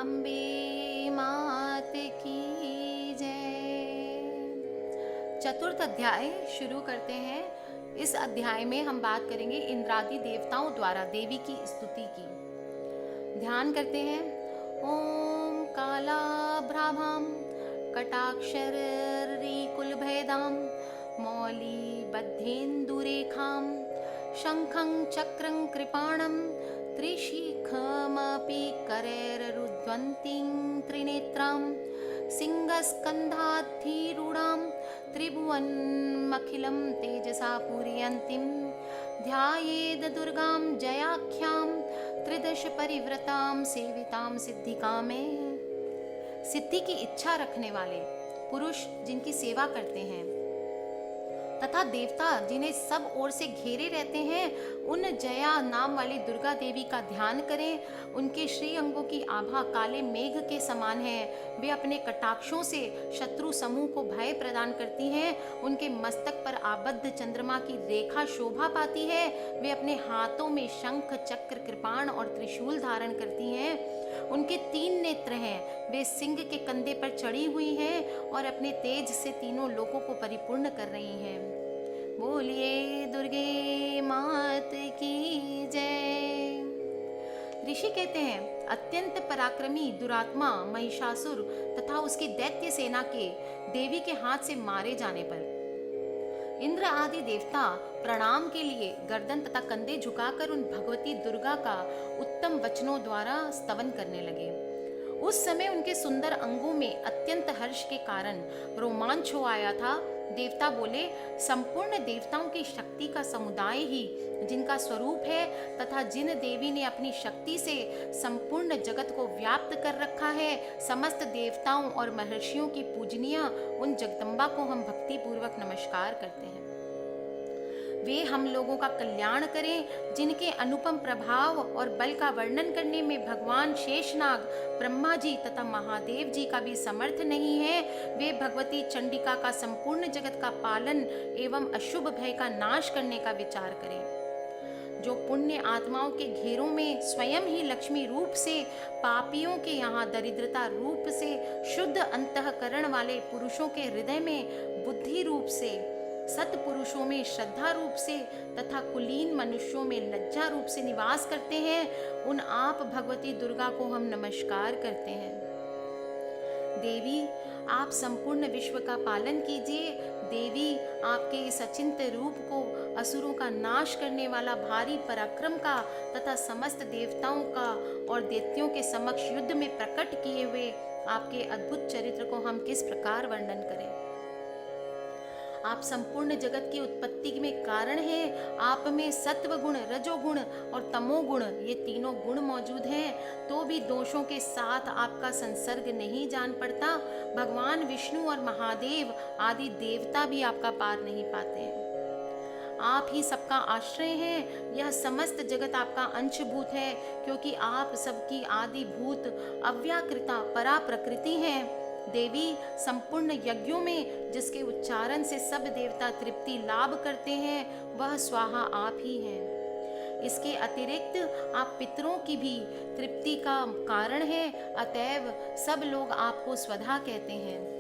अम्बे मात की जय। चतुर्थ अध्याय शुरू करते हैं। इस अध्याय में हम बात करेंगे इंद्रादि देवताओं द्वारा देवी की स्तुति की। ध्यान करते हैं। ओम कालाभ्राभां कटाक्षरीकुलभेदां मौली बद्धेन्दुरेखां शंखं चक्रं कृपाणं त्रिशिखमपि करैरुध्वन्तीं त्रिनेत्रां सिंहस्कन्धाधिरूढां त्रिभुवनमखिलं तेजसा पूरयन्तीं ध्यायेद दुर्गां जयाख्यां त्रिदश परिव्रतां सेवितां सिद्धिकामे। सिद्धि की इच्छा रखने वाले पुरुष जिनकी सेवा करते हैं तथा देवता जिन्हें सब ओर से घेरे रहते हैं, उन जया नाम वाली दुर्गा देवी का ध्यान करें। उनके श्री अंगों की आभा काले मेघ के समान है। वे अपने कटाक्षों से शत्रु समूह को भय प्रदान करती हैं। उनके मस्तक पर आबद्ध चंद्रमा की रेखा शोभा पाती है। वे अपने हाथों में शंख चक्र कृपाण और त्रिशूल धारण करती हैं। उनके 3 नेत्र हैं। वे सिंह के कंधे पर चढ़ी हुई हैं और अपने तेज से तीनों लोकों को परिपूर्ण कर रही हैं। बोलिए दुर्गे मात की जय। ऋषि कहते हैं, अत्यंत पराक्रमी दुरात्मा महिषासुर तथा उसकी दैत्य सेना के देवी के हाथ से मारे जाने पर इंद्र आदि देवता प्रणाम के लिए गर्दन तथा कंधे झुकाकर उन भगवती दुर्गा का उत्तम वचनों द्वारा स्तवन करने लगे। उस समय उनके सुंदर अंगों में अत्यंत हर्ष के कारण रोमांच हो आया था। देवता बोले, संपूर्ण देवताओं की शक्ति का समुदाय ही जिनका स्वरूप है तथा जिन देवी ने अपनी शक्ति से संपूर्ण जगत को व्याप्त कर रखा है, समस्त देवताओं और महर्षियों की पूजनीय उन जगदम्बा को हम भक्ति पूर्वक नमस्कार करते हैं। वे हम लोगों का कल्याण करें। जिनके अनुपम प्रभाव और बल का वर्णन करने में भगवान शेषनाग, ब्रह्मा जी तथा महादेव जी का भी समर्थ नहीं है, वे भगवती चंडिका का संपूर्ण जगत का पालन एवं अशुभ भय का नाश करने का विचार करें। जो पुण्य आत्माओं के घेरों में स्वयं ही लक्ष्मी रूप से, पापियों के यहाँ दरिद्रता रूप से, शुद्ध अंतःकरण वाले पुरुषों के हृदय में बुद्धि रूप से, सत्पुरुषों में श्रद्धा रूप से तथा कुलीन मनुष्यों में लज्जा रूप से निवास करते हैं, उन आप भगवती दुर्गा को हम नमस्कार करते हैं। देवी, आप संपूर्ण विश्व का पालन कीजिए। देवी, आपके इस अचिंत्य रूप को असुरों का नाश करने वाला भारी पराक्रम का तथा समस्त देवताओं का और दैत्यों के समक्ष युद्ध में प्रकट किए हुए आपके अद्भुत चरित्र को हम किस प्रकार वर्णन करें। आप संपूर्ण जगत की उत्पत्ति में कारण हैं। आप में सत्व गुण, रजोगुण और तमोगुण, ये तीनों गुण मौजूद हैं, तो भी दोषों के साथ आपका संसर्ग नहीं जान पड़ता। भगवान विष्णु और महादेव आदि देवता भी आपका पार नहीं पाते हैं। आप ही सबका आश्रय हैं। यह समस्त जगत आपका अंशभूत है, क्योंकि आप सबकी आदि भूत अव्याकृता परा प्रकृति हैं। देवी, संपूर्ण यज्ञों में जिसके उच्चारण से सब देवता तृप्ति लाभ करते हैं, वह स्वाहा आप ही हैं। इसके अतिरिक्त आप पितरों की भी तृप्ति का कारण हैं, अतएव सब लोग आपको स्वधा कहते हैं।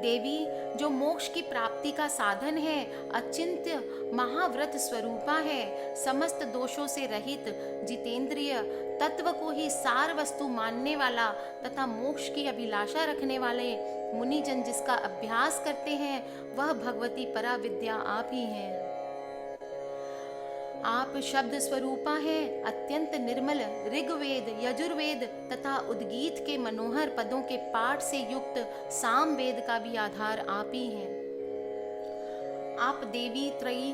देवी, जो मोक्ष की प्राप्ति का साधन है, अचिंत्य महाव्रत स्वरूपा है, समस्त दोषों से रहित, जितेंद्रिय, तत्व को ही सार वस्तु मानने वाला तथा मोक्ष की अभिलाषा रखने वाले मुनिजन जिसका अभ्यास करते हैं, वह भगवती परा विद्या आप ही हैं। आप शब्द स्वरूपा हैं, अत्यंत निर्मल, ऋग्वेद, यजुर्वेद तथा उद्गीत के मनोहर पदों के पाठ से युक्त सामवेद का भी आधार आप ही हैं। आप देवी त्रयी,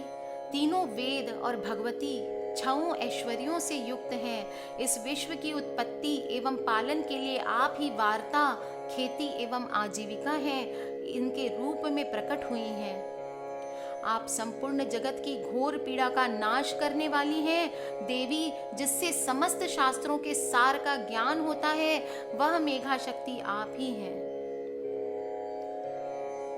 तीनों वेद और भगवती 6 ऐश्वर्यों से युक्त हैं। इस विश्व की उत्पत्ति एवं पालन के लिए आप ही वार्ता, खेती एवं आजीविका हैं, इनके रूप में प्रकट हुई हैं। आप संपूर्ण जगत की घोर पीड़ा का नाश करने वाली हैं। देवी, जिससे समस्त शास्त्रों के सार का ज्ञान होता है, वह मेघा शक्ति आप ही हैं।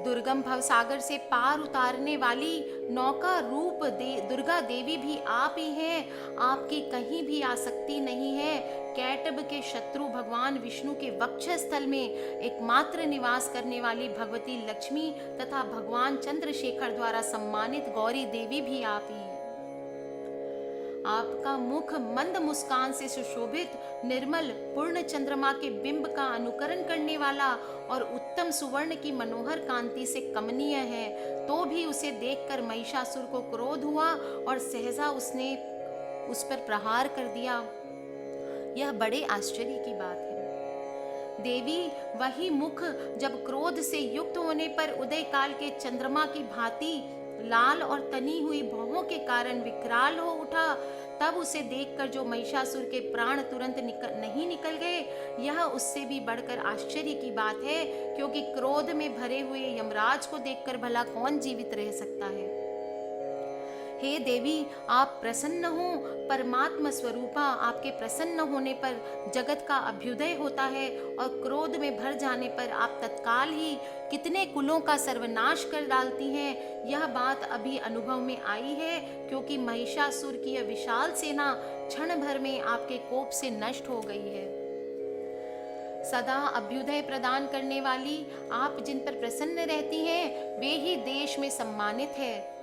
दुर्गम भवसागर से पार उतारने वाली नौका रूप दुर्गा देवी भी आप ही हैं। आपकी कहीं भी आसक्ति नहीं है। कैटब के शत्रु भगवान विष्णु के वक्षस्थल में एकमात्र निवास करने वाली भगवती लक्ष्मी तथा भगवान चंद्रशेखर द्वारा सम्मानित गौरी देवी भी आप ही हैं। आपका मुख मंद मुस्कान से सुशोभित, निर्मल पूर्ण चंद्रमा के बिंब का अनुकरण करने वाला और उत्तम सुवर्ण की मनोहर कांति से कमनीय है। तो भी उसे देखकर महिषासुर को क्रोध हुआ और सहसा उसने उस पर प्रहार कर दिया। यह बड़े आश्चर्य की बात है। देवी वही मुख जब क्रोध से युक्त होने पर उदय काल के चंद्रमा की भांति लाल और तनी हुई भौहों के कारण विकराल हो उठा, तब उसे देखकर जो महिषासुर के प्राण तुरंत नहीं निकल गए, यह उससे भी बढ़कर आश्चर्य की बात है, क्योंकि क्रोध में भरे हुए यमराज को देखकर भला कौन जीवित रह सकता है। हे देवी, आप प्रसन्न हो। परमात्मा स्वरूपा, आपके प्रसन्न होने पर जगत का अभ्युदय होता है और क्रोध में भर जाने पर आप तत्काल ही कितने कुलों का सर्वनाश कर डालती हैं। यह बात अभी अनुभव में आई है, क्योंकि महिषासुर की यह विशाल सेना क्षण भर में आपके कोप से नष्ट हो गई है। सदा अभ्युदय प्रदान करने वाली आप जिन पर प्रसन्न रहती हैं, वे ही देश में सम्मानित है।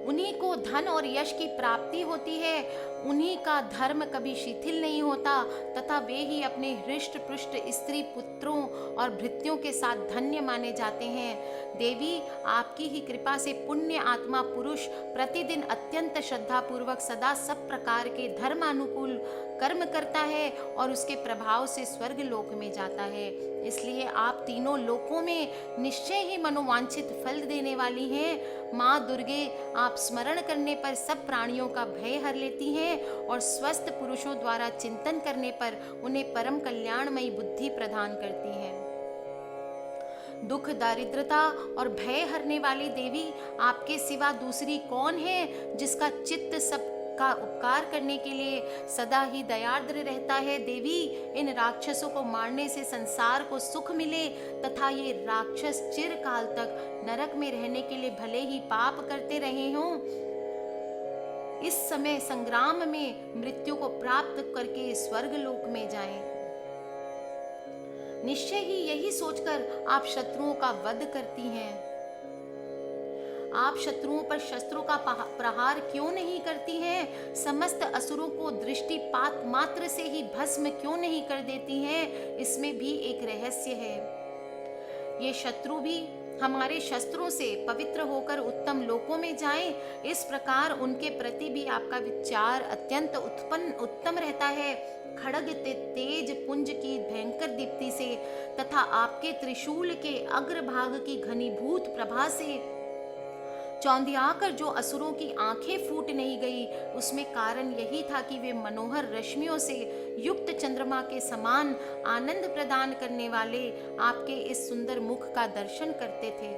उन्हीं को धन और यश की प्राप्ति होती है। उन्हीं का धर्म कभी शिथिल नहीं होता तथा वे ही अपने हृष्ट पुष्ट स्त्री पुत्रों और भृत्यों के साथ धन्य माने जाते हैं। देवी, आपकी ही कृपा से पुण्य आत्मा पुरुष प्रतिदिन अत्यंत श्रद्धापूर्वक सदा सब प्रकार के धर्मानुकूल कर्म करता है और उसके प्रभाव से स्वर्ग लोक में जाता है। इसलिए आप तीनों लोकों में निश्चय ही मनोवांछित फल देने वाली हैं। माँ दुर्गे, आप स्मरण करने पर सब प्राणियों का भय हर लेती हैं और स्वस्थ पुरुषों द्वारा चिंतन करने पर उन्हें परम कल्याणमयी बुद्धि प्रदान करती हैं। दुख, दारिद्रता और भय हरने वाली देवी, आपके सिवा दूसरी कौन है जिसका चित्त सब का उपकार करने के लिए सदा ही दयार्द्र रहता है। देवी, इन राक्षसों को मारने से संसार को सुख मिले तथा ये राक्षस चिरकाल तक नरक में रहने के लिए भले ही पाप करते रहे हों, इस समय संग्राम में मृत्यु को प्राप्त करके स्वर्ग लोक में जाएं। निश्चय ही यही सोचकर आप शत्रुओं का वध करती हैं। आप शत्रुओं पर शस्त्रों का प्रहार क्यों नहीं करती हैं? समस्त असुरों को दृष्टिपात मात्र से ही भस्म क्यों नहीं कर देती हैं? इसमें भी एक रहस्य है। ये शत्रु भी हमारे शस्त्रों से पवित्र होकर उत्तम लोकों में जाएं, इस प्रकार उनके प्रति भी आपका विचार अत्यंत उत्तम रहता है। खड़ग तेज पुंज की भयंकर दीप्ति से तथा आपके त्रिशूल के अग्रभाग की घनीभूत प्रभा से चौंधियाकर जो असुरों की आंखें फूट नहीं गई, उसमें कारण यही था कि वे मनोहर रश्मियों से युक्त चंद्रमा के समान आनंद प्रदान करने वाले आपके इस सुंदर मुख का दर्शन करते थे।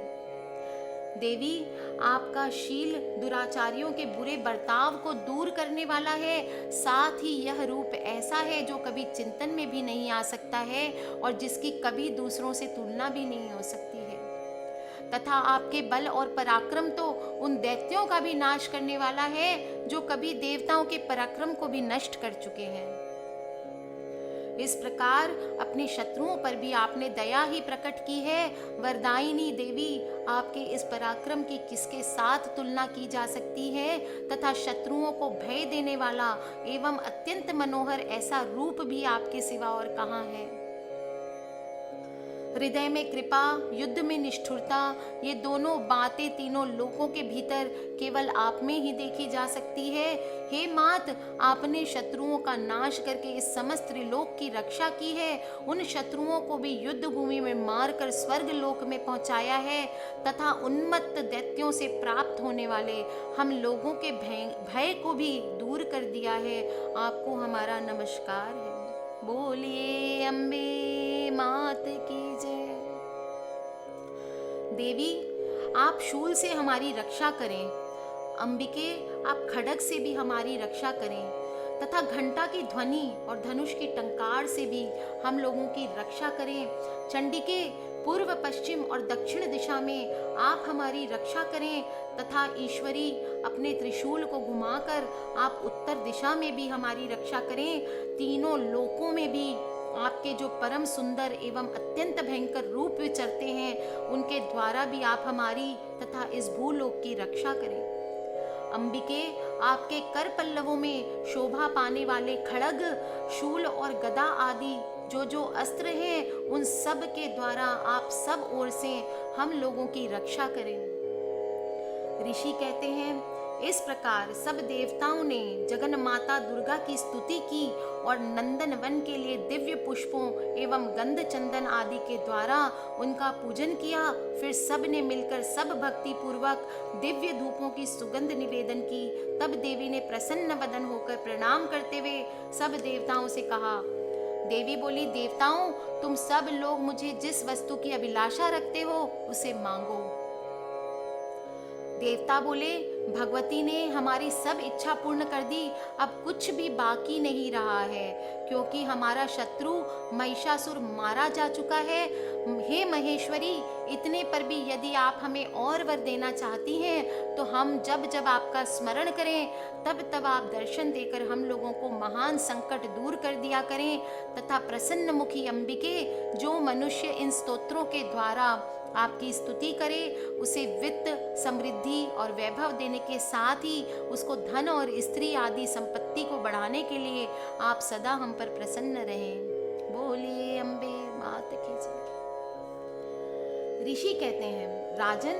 देवी, आपका शील दुराचारियों के बुरे बर्ताव को दूर करने वाला है। साथ ही यह रूप ऐसा है जो कभी चिंतन में भी नहीं आ सकता है और जिसकी कभी दूसरों से तुलना भी नहीं हो सकती है। तथा आपके बल और पराक्रम तो उन दैत्यों का भी नाश करने वाला है जो कभी देवताओं के पराक्रम को भी नष्ट कर चुके हैं। इस प्रकार अपने शत्रुओं पर भी आपने दया ही प्रकट की है। वरदायिनी देवी, आपके इस पराक्रम की किसके साथ तुलना की जा सकती है तथा शत्रुओं को भय देने वाला एवं अत्यंत मनोहर ऐसा रूप भी आपके सिवा और कहाँ है। हृदय में कृपा, युद्ध में निष्ठुरता, ये दोनों बातें तीनों लोकों के भीतर केवल आप में ही देखी जा सकती है। हे मात, आपने शत्रुओं का नाश करके इस समस्त त्रिलोक की रक्षा की है। उन शत्रुओं को भी युद्ध भूमि में मारकर स्वर्ग लोक में पहुंचाया है तथा उन्मत्त दैत्यों से प्राप्त होने वाले हम लोगों के भय को भी दूर कर दिया है। आपको हमारा नमस्कार है। बोलिए अम्बे मात की जय। देवी, आप शूल से हमारी रक्षा करें। अंबिके, आप खड्ग से भी हमारी रक्षा करें। तथा घंटा की ध्वनि और धनुष की टंकार से भी हम लोगों की रक्षा करें। चंडिके, पूर्व, पश्चिम और दक्षिण दिशा में आप हमारी रक्षा करें तथा ईश्वरी, अपने त्रिशूल को घुमाकर आप उत्तर दिशा में भी हमारी रक्षा करें। तीनों लोकों में भी आपके जो परम सुंदर एवं अत्यंत भयंकर रूप विचरते हैं, उनके द्वारा भी आप हमारी तथा इस भूलोक की रक्षा करें। अंबिके, आपके कर पल्लवों में शोभा पाने वाले खड़ग, शूल और गदा आदि जो अस्त्र हैं, उन सब के द्वारा आप सब ओर से हम लोगों की रक्षा करें। ऋषि कहते हैं, इस प्रकार सब देवताओं ने जगन माता दुर्गा की स्तुति की और नंदन वन के लिए दिव्य पुष्पों एवं गंध चंदन आदि के द्वारा उनका पूजन किया। फिर सब ने मिलकर सब भक्ति पूर्वक दिव्य धूपों की सुगंध निवेदन की। तब देवी ने प्रसन्न वदन होकर प्रणाम करते हुए सब देवताओं से कहा। देवी बोली, देवताओं, तुम सब लोग मुझे जिस वस्तु की अभिलाषा रखते हो उसे मांगो। देवता बोले, भगवती ने हमारी सब इच्छा पूर्ण कर दी, अब कुछ भी बाकी नहीं रहा है, क्योंकि हमारा शत्रु महिषासुर मारा जा चुका है। हे महेश्वरी, इतने पर भी यदि आप हमें और वर देना चाहती हैं तो हम जब जब आपका स्मरण करें तब तब आप दर्शन देकर हम लोगों को महान संकट दूर कर दिया करें। तथा प्रसन्न मुखी अंबिके, जो मनुष्य इन स्तोत्रों के द्वारा आपकी स्तुति करे, उसे वित्त, समृद्धि और वैभव देने के साथ ही उसको धन और स्त्री आदि संपत्ति को बढ़ाने के लिए आप सदा हम पर प्रसन्न रहें। बोलिए अम्बे मात की जय। ऋषि कहते हैं, राजन,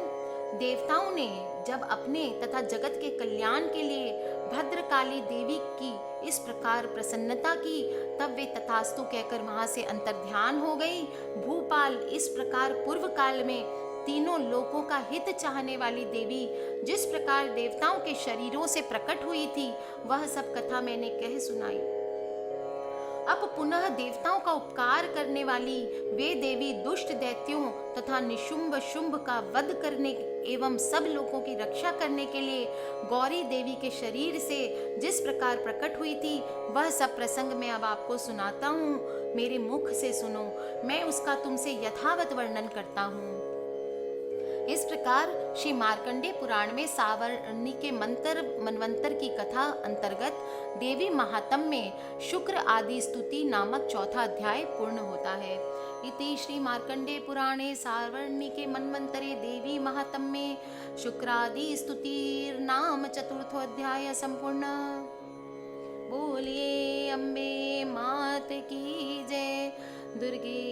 देवताओं ने जब अपने तथा जगत के कल्याण के लिए भद्रकाली देवी की इस प्रकार प्रसन्नता की, तब वे तथास्तु कहकर वहां से अंतर्ध्यान हो गई। भूपाल, इस प्रकार पूर्व काल में तीनों लोकों का हित चाहने वाली देवी जिस प्रकार देवताओं के शरीरों से प्रकट हुई थी, वह सब कथा मैंने कह सुनाई। अब पुनः देवताओं का उपकार करने वाली वे देवी दुष्ट दैत्यों तथा निशुंभ शुंभ का वध करने एवं सब लोगों की रक्षा करने के लिए गौरी देवी के शरीर से जिस प्रकार प्रकट हुई थी, वह सब प्रसंग मैं अब आपको सुनाता हूँ। मेरे मुख से सुनो, मैं उसका तुमसे यथावत वर्णन करता हूँ। इस प्रकार श्री मार्कंडेय पुराण में सावर्णी के मनवंतर की कथा अंतर्गत देवी महात्म्य में शुक्र आदि स्तुति नामक चौथा अध्याय पूर्ण होता है। इति श्री मार्कंडेय पुराणे सावर्णी के मनवंतरे देवी महात्म्ये शुक्रादि स्तुतिर्नाम चतुर्थो अध्याय संपूर्ण। बोलिए अम्बे मात की जय, दुर्गे